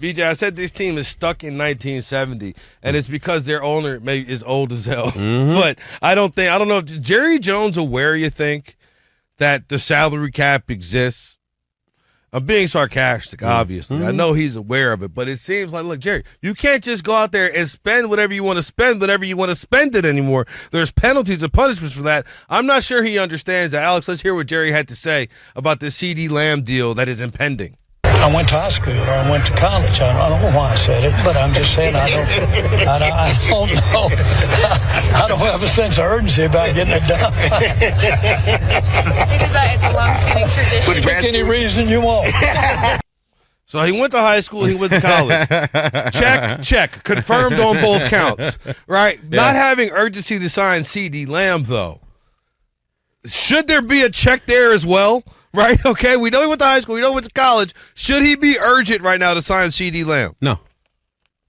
BJ, I said this team is stuck in 1970, and it's because their owner is old as hell. But I don't know. Is Jerry Jones aware, you think, that the salary cap exists? I'm being sarcastic, obviously. I know he's aware of it, but it seems like, look, Jerry, you can't just go out there and spend whatever you want to spend, whatever you want to spend it anymore. There's penalties and punishments for that. I'm not sure he understands that. Alex, let's hear what Jerry had to say about the CeeDee Lamb deal that is impending. I went to high school or I went to college. I don't know why I said it, but I'm just saying I don't know. I don't have a sense of urgency about getting it done. Because it's a long-standing tradition. Pick any reason you want. So he went to high school, he went to college. Check. Confirmed on both counts, right? Yeah. Not having urgency to sign CeeDee Lamb, though. Should there be a check there as well? Right? Okay, we know he went to high school. We know he went to college. Should he be urgent right now to sign CeeDee Lamb? No,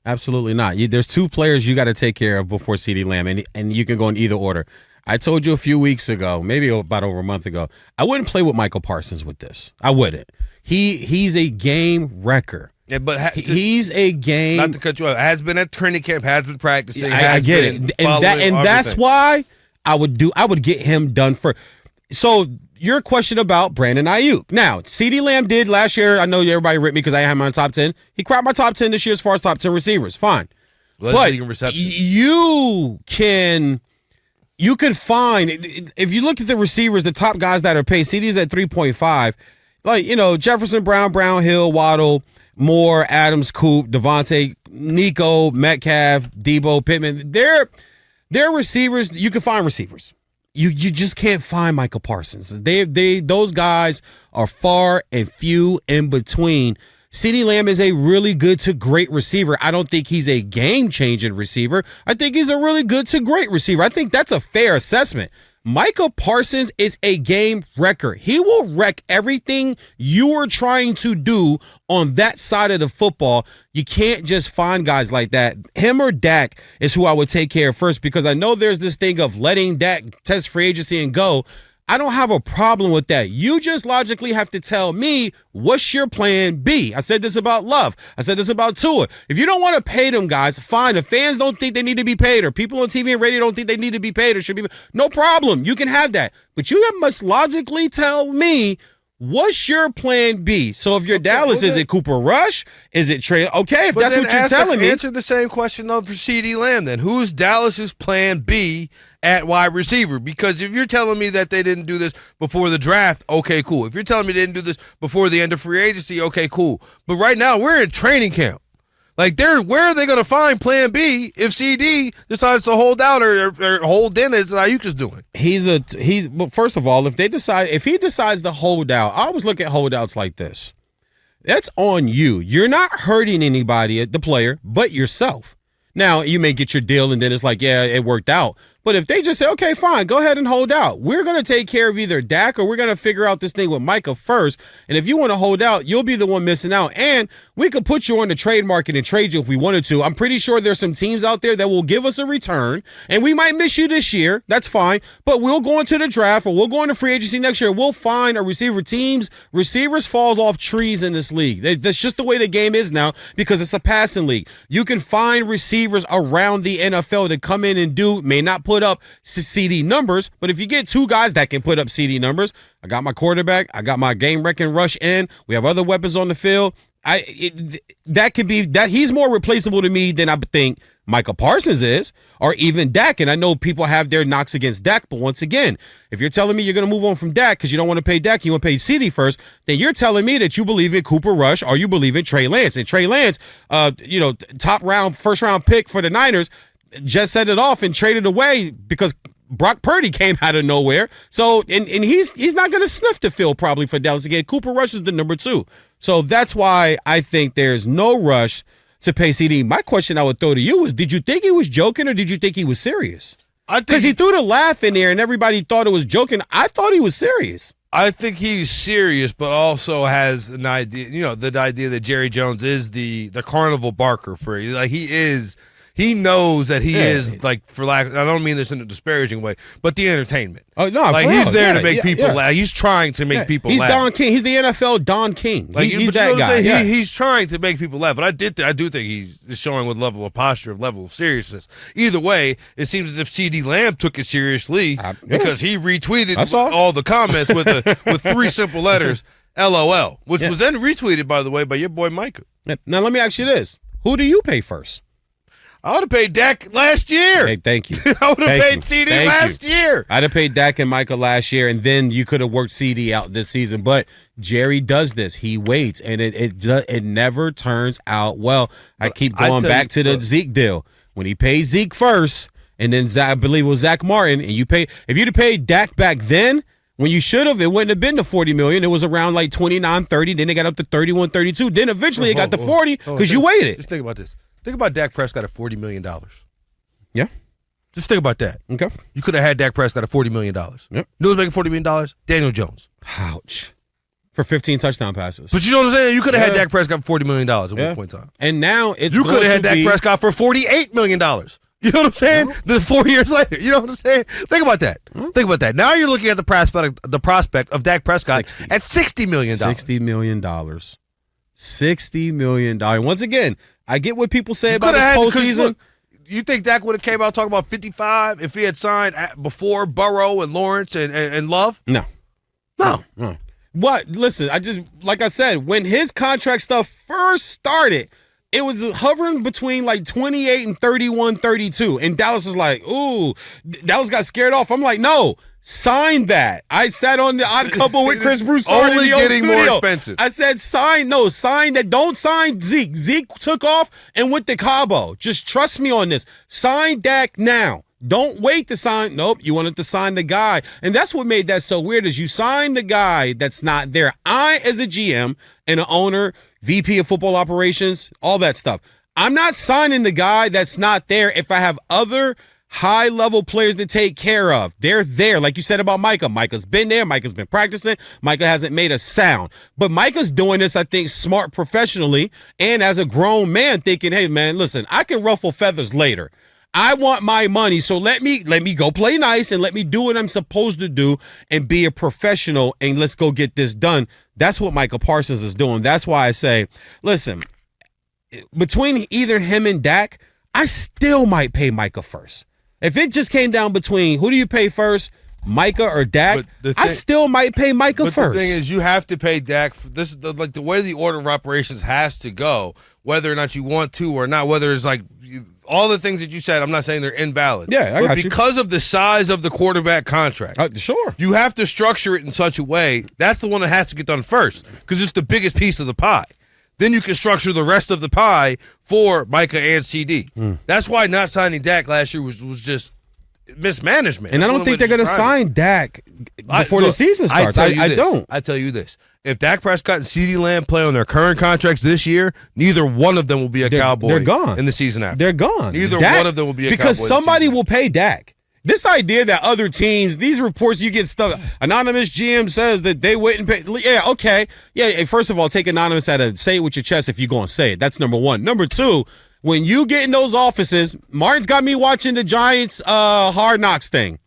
absolutely not. There's two players you got to take care of before CeeDee Lamb, and you can go in either order. I told you a few weeks ago, maybe about over a month ago, I wouldn't play with Michael Parsons with this. I wouldn't. He's a game wrecker. Yeah, but he's a game. Not to cut you off. Has been at training camp. Has been practicing. I get it, and that's why I would get him done for. So. Your question about Brandon Ayuk. Now, CeeDee Lamb did last year. I know everybody ripped me because I had him on top 10. He cracked my top 10 this year as far as top 10 receivers. Fine. But you can find, if you look at the receivers, the top guys that are paid, CeeDee's at 3.5. Like, Jefferson, Brown Hill, Waddle, Moore, Adams, Coop, Devontae, Nico, Metcalf, Debo, Pittman. They're receivers. You can find receivers. You just can't find Michael Parsons. Those guys are far and few in between. CeeDee Lamb is a really good to great receiver. I don't think he's a game-changing receiver. I think he's a really good to great receiver. I think that's a fair assessment. Michael Parsons is a game wrecker. He will wreck everything you are trying to do on that side of the football. You can't just find guys like that. Him or Dak is who I would take care of first, because I know there's this thing of letting Dak test free agency and go. I don't have a problem with that. You just logically have to tell me, what's your plan B? I said this about Love. I said this about Tua. If you don't want to pay them guys, fine. The fans don't think they need to be paid, or people on TV and radio don't think they need to be paid or should be. No problem. You can have that. But you must logically tell me, what's your plan B? So if you're Dallas, is it Cooper Rush? Is it Trey? Okay, if that's what you're telling me. Answer the same question for CeeDee Lamb then. Who's Dallas's plan B at wide receiver? Because if you're telling me that they didn't do this before the draft, okay, cool. If you're telling me they didn't do this before the end of free agency, okay, cool. But right now, we're in training camp. Like, where are they going to find plan B if CD decides to hold out or hold in as Ayuk is doing? Well, first of all, if he decides to hold out, I always look at holdouts like this. That's on you. You're not hurting anybody, the player, but yourself. Now, you may get your deal and then it's like, yeah, it worked out. But if they just say, okay, fine, go ahead and hold out. We're going to take care of either Dak or we're going to figure out this thing with Micah first. And if you want to hold out, you'll be the one missing out. And we could put you on the trade market and trade you if we wanted to. I'm pretty sure there's some teams out there that will give us a return. And we might miss you this year. That's fine. But we'll go into the draft or we'll go into free agency next year. We'll find a receiver. Receivers fall off trees in this league. That's just the way the game is now because it's a passing league. You can find receivers around the NFL that come in and may not put up CD numbers, but if you get two guys that can put up CD numbers, I got my quarterback, I got my game-wrecking rush in, we have other weapons on the field, that he's more replaceable to me than I think Micah Parsons is, or even Dak. And I know people have their knocks against Dak, but once again, if you're telling me you're going to move on from Dak because you don't want to pay Dak, you want to pay CD first, then you're telling me that you believe in Cooper Rush or you believe in Trey Lance. And Trey Lance, first round pick for the Niners, just set it off and traded away because Brock Purdy came out of nowhere. So, and he's not going to sniff the field probably for Dallas again. Cooper Rush is the number 2. So that's why I think there's no rush to pay CD. My question I would throw to you is, did you think he was joking or did you think he was serious? Because he threw the laugh in there and everybody thought it was joking. I thought he was serious. I think he's serious, but also has an idea, the idea that Jerry Jones is the carnival barker for you. Like he is he knows that he is, like, for lack, I don't mean this in a disparaging way, but the entertainment. Oh no, like he's there to make people laugh. He's trying to make people laugh. He's Don King. He's the NFL Don King. Like, he's that guy. He's trying to make people laugh. But I do think he's showing with level of posture, level of seriousness. Either way, it seems as if CeeDee Lamb took it seriously because he retweeted all the comments with 3 simple letters, LOL, which was then retweeted, by the way, by your boy Micah. Now let me ask you this: who do you pay first? I would have paid Dak last year. Hey, thank you. I would have paid CeeDee last year. I'd have paid Dak and Micah last year, and then you could have worked CeeDee out this season. But Jerry does this. He waits, and it never turns out well. I keep going back to the Zeke deal. When he paid Zeke first, and then I believe it was Zach Martin, and if you'd have paid Dak back then, when you should have, it wouldn't have been the $40 million. It was around like 29, 30. Then they got up to 31, 32. Then eventually it got to 40 because you waited. Just think about this. Think about Dak Prescott at $40 million. Yeah. Just think about that. Okay. You could have had Dak Prescott at $40 million. Yep. You know who's making $40 million? Daniel Jones. Ouch. For 15 touchdown passes. But you know what I'm saying? You could have had Dak Prescott for $40 million at one point in time. And now it's you could have had Dak Prescott for $48 million. You know what I'm saying? The 4 years later. You know what I'm saying? Think about that. Think about that. Now you're looking at the prospect of Dak Prescott at $60 million. $60 million. $60 million. Once again, I get what people say about his postseason. You think Dak would have came out talking about 55 if he had signed before Burrow and Lawrence and Love? No. What? Listen, like I said, when his contract stuff first started, it was hovering between like 28 and 31, 32. And Dallas was like, ooh, Dallas got scared off. I'm like, no, sign that. I sat on the Odd Couple with Chris Broussard only in the getting studio. more expensive. I said, sign that. Don't sign Zeke. Zeke took off and went to Cabo. Just trust me on this. Sign Dak now. Don't wait to sign. Nope, you wanted to sign the guy. And that's what made that so weird is you sign the guy that's not there. I, as a GM and an owner, VP of football operations, all that stuff, I'm not signing the guy that's not there if I have other high-level players to take care of. They're there. Like you said about Micah. Micah's been there. Micah's been practicing. Micah hasn't made a sound. But Micah's doing this, I think, smart professionally and as a grown man thinking, hey, man, listen, I can ruffle feathers later. I want my money, so let me go play nice and let me do what I'm supposed to do and be a professional, and let's go get this done. That's what Micah Parsons is doing. That's why I say, listen, between either him and Dak, I still might pay Micah first. If it just came down between who do you pay first, Micah or Dak, I still might pay Micah first. The thing is, you have to pay Dak. This is like the way the order of operations has to go, whether or not you want to or not, whether it's like all the things that you said, I'm not saying they're invalid. Yeah, but because of the size of the quarterback contract, sure, you have to structure it in such a way. That's the one that has to get done first because it's the biggest piece of the pie. Then you can structure the rest of the pie for Micah and CeeDee. That's why not signing Dak last year was just mismanagement. And I don't think they're going to sign Dak before the season starts. I don't. I tell you this. If Dak Prescott and CeeDee Lamb play on their current contracts this year, neither one of them will be a Cowboy. They're gone in the season after. They're gone. Neither one of them will be a Cowboy. Because somebody will pay Dak. This idea that other teams, these reports you get stuff, anonymous GM says that they wouldn't pay. Yeah, okay. Yeah, first of all, take anonymous out of say it with your chest if you're going to say it. That's number one. Number two, when you get in those offices, Martin's got me watching the Giants Hard Knocks thing.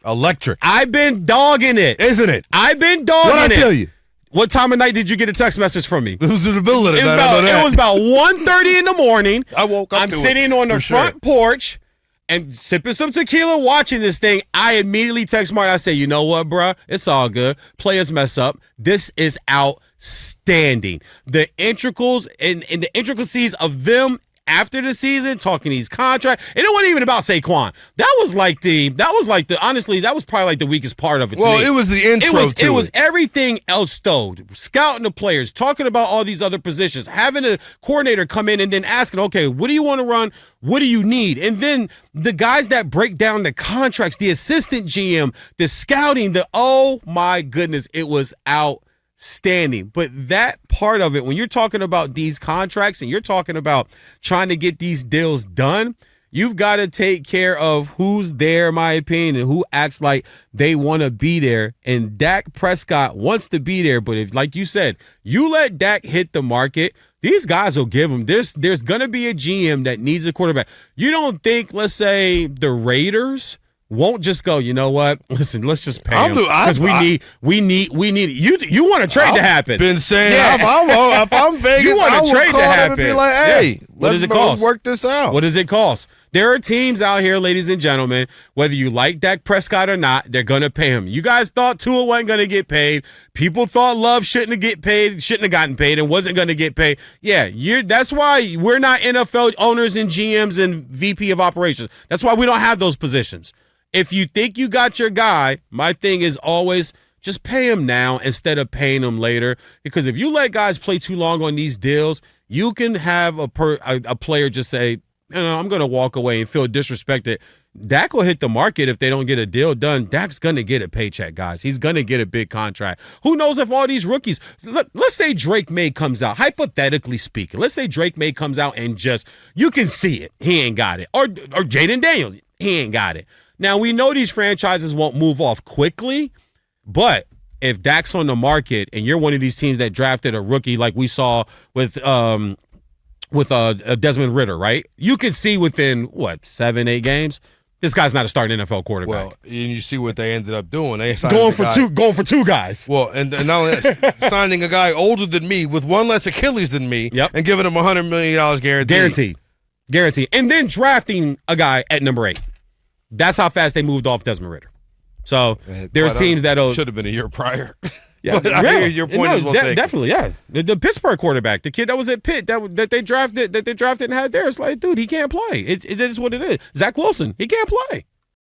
Electric. I've been dogging it. Isn't it? I've been dogging it. What'd I tell you? What time of night did you get a text message from me? It was in the middle of the night. It was about 1:30 in the morning. I woke up. I'm sitting on the front porch and sipping some tequila watching this thing. I immediately text Martin. I say, you know what, bruh? It's all good. Players mess up. This is outstanding. The intricals and the intricacies of them after the season, talking these contracts. And it wasn't even about Saquon. That was honestly, that was probably like the weakest part of it to me. Well, it was the intro It was everything else though. Scouting the players, talking about all these other positions, having a coordinator come in and then asking, okay, what do you want to run? What do you need? And then the guys that break down the contracts, the assistant GM, the scouting, oh my goodness, it was outstanding. But that part of it, when you're talking about these contracts and you're talking about trying to get these deals done, you've got to take care of who's there, in my opinion, and who acts like they want to be there. And Dak Prescott wants to be there. But if, like you said, you let Dak hit the market, these guys will give them. There's going to be a GM that needs a quarterback. You don't think, let's say, the Raiders won't just go, you know what? Listen, let's just pay him because we need it. You want a trade to happen. Been saying if I'm Vegas, you want a trade to happen. And be like, hey, what does it cost? Let's work this out. What does it cost? There are teams out here, ladies and gentlemen, whether you like Dak Prescott or not, they're going to pay him. You guys thought Tua wasn't going to get paid. People thought Love shouldn't have gotten paid and wasn't going to get paid. Yeah, that's why we're not NFL owners and GMs and VP of operations. That's why we don't have those positions. If you think you got your guy, my thing is always just pay him now instead of paying him later. Because if you let guys play too long on these deals, you can have a player just say, I'm going to walk away and feel disrespected. Dak will hit the market if they don't get a deal done. Dak's going to get a paycheck, guys. He's going to get a big contract. Who knows if all these rookies – let's say Drake May comes out, hypothetically speaking. Let's say Drake May comes out and just – you can see it. He ain't got it. Or Jaden Daniels, he ain't got it. Now, we know these franchises won't move off quickly, but if Dak's on the market and you're one of these teams that drafted a rookie like we saw with Desmond Ridder, right? You can see within, 7-8 games, this guy's not a starting NFL quarterback. Well, and you see what they ended up doing. They going for two guys. Well, and not only that, signing a guy older than me with one less Achilles than me and giving him $100 million Guaranteed. And then drafting a guy at number 8. That's how fast they moved off Desmond Ridder. So there's teams that'll should have been a year prior. Yeah, but I hear your point is well taken. Definitely, yeah. The Pittsburgh quarterback, the kid that was at Pitt that they drafted and had there, it's like, dude, he can't play. It is what it is. Zach Wilson, he can't play.